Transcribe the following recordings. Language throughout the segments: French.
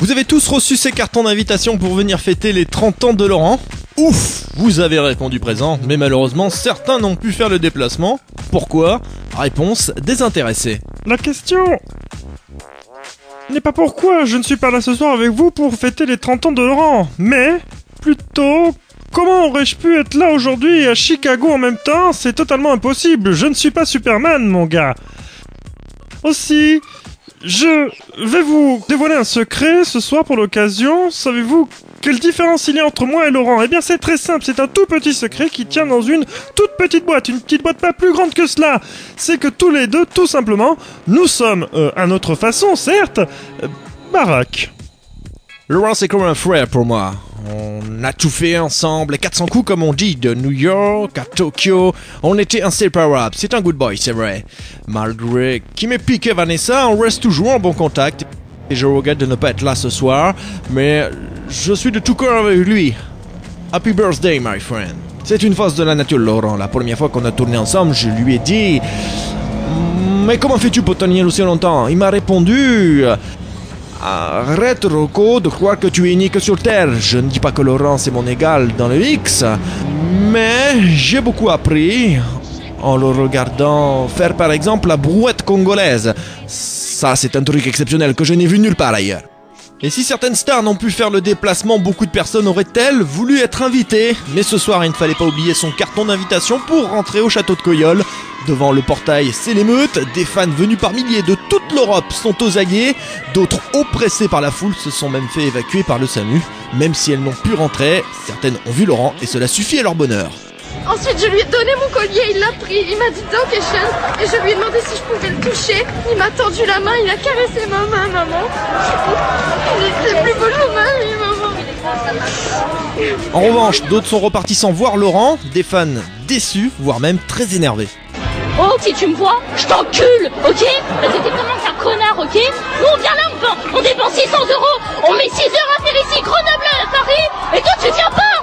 Vous avez tous reçu ces cartons d'invitation pour venir fêter les 30 ans de Laurent? Ouf, vous avez répondu présent, mais malheureusement certains n'ont pu faire le déplacement. Pourquoi? Réponse désintéressée. La question n'est pas pourquoi je ne suis pas là ce soir avec vous pour fêter les 30 ans de Laurent, mais plutôt comment aurais-je pu être là aujourd'hui et à Chicago en même temps? C'est totalement impossible, je ne suis pas Superman, mon gars. Aussi, je vais vous dévoiler un secret ce soir pour l'occasion. Savez-vous quelle différence il y a entre moi et Laurent? Eh bien c'est très simple, c'est un tout petit secret qui tient dans une toute petite boîte pas plus grande que cela. C'est que tous les deux, tout simplement, nous sommes, à notre façon certes, baraques. Laurent c'est comme un frère pour moi. On a tout fait ensemble, 400 coups comme on dit, de New York à Tokyo. On était inséparables, c'est un good boy, c'est vrai. Malgré qu'il m'ait piqué Vanessa, on reste toujours en bon contact. Et je regrette de ne pas être là ce soir, mais je suis de tout cœur avec lui. Happy birthday, my friend. C'est une force de la nature, Laurent. La première fois qu'on a tourné ensemble, je lui ai dit... Mais comment fais-tu pour tenir aussi longtemps? Il m'a répondu... Arrête, Rocco, de croire que tu es unique sur Terre. Je ne dis pas que Laurent c'est mon égal dans le X, mais j'ai beaucoup appris en le regardant faire par exemple la brouette congolaise. Ça, c'est un truc exceptionnel que je n'ai vu nulle part ailleurs. Et si certaines stars n'ont pu faire le déplacement, beaucoup de personnes auraient-elles voulu être invitées? Mais ce soir, il ne fallait pas oublier son carton d'invitation pour rentrer au château de Coyol. Devant le portail, c'est l'émeute. Des fans venus par milliers de toute l'Europe sont aux aguets. D'autres, oppressés par la foule, se sont même fait évacuer par le SAMU. Même si elles n'ont pu rentrer, certaines ont vu Laurent et cela suffit à leur bonheur. Ensuite, je lui ai donné mon collier, il l'a pris, il m'a dit Dankeschön et je lui ai demandé si je pouvais le toucher. Il m'a tendu la main, il a caressé ma main, maman. C'est le plus beau jour de ma vie, maman. En revanche, d'autres sont repartis sans voir Laurent, des fans déçus, voire même très énervés. Oh, si tu me vois, je t'encule, ok? Parce que t'es vraiment qu'un connard, ok? Nous on vient là, on dépense 600 €, on met 6 heures à faire ici, Grenoble à Paris, et toi tu viens pas!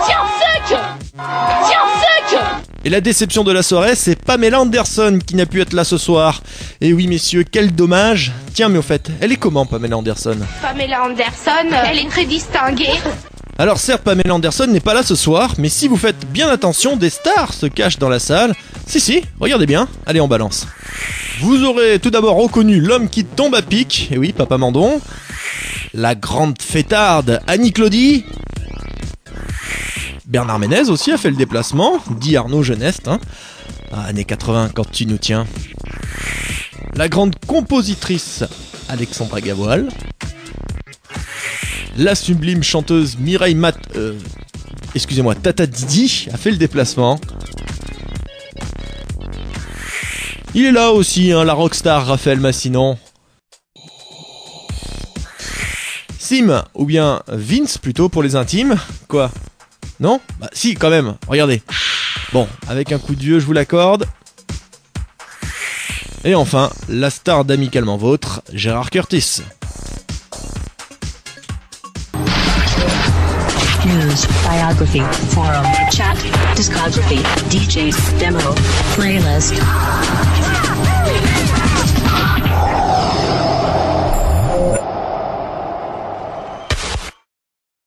Tiens, sec! Tiens, sec! Et la déception de la soirée, c'est Pamela Anderson qui n'a pu être là ce soir. Et oui messieurs, quel dommage. Tiens mais au fait, elle est comment Pamela Anderson? Pamela Anderson, elle est très distinguée. Alors certes, Pamela Anderson n'est pas là ce soir, mais si vous faites bien attention, des stars se cachent dans la salle. Si, regardez bien, allez on balance. Vous aurez tout d'abord reconnu l'homme qui tombe à pic, et oui, Papa Mandon. La grande fêtarde Annie Claudie. Bernard Ménez aussi a fait le déplacement, dit Arnaud Geneste, hein. Années 80 quand tu nous tiens. La grande compositrice Alexandra Gavoil. La sublime chanteuse Mireille Tata Didi a fait le déplacement. Il est là aussi, hein, la rockstar Raphaël Massinon. Sim, ou bien Vince plutôt pour les intimes. Quoi? Non? Bah si, quand même, regardez. Bon, avec un coup de vieux, je vous l'accorde. Et enfin, la star d'Amicalement Vôtre, Gérard Curtis. News, biography, forum, chat, discography, DJs, demo, playlist.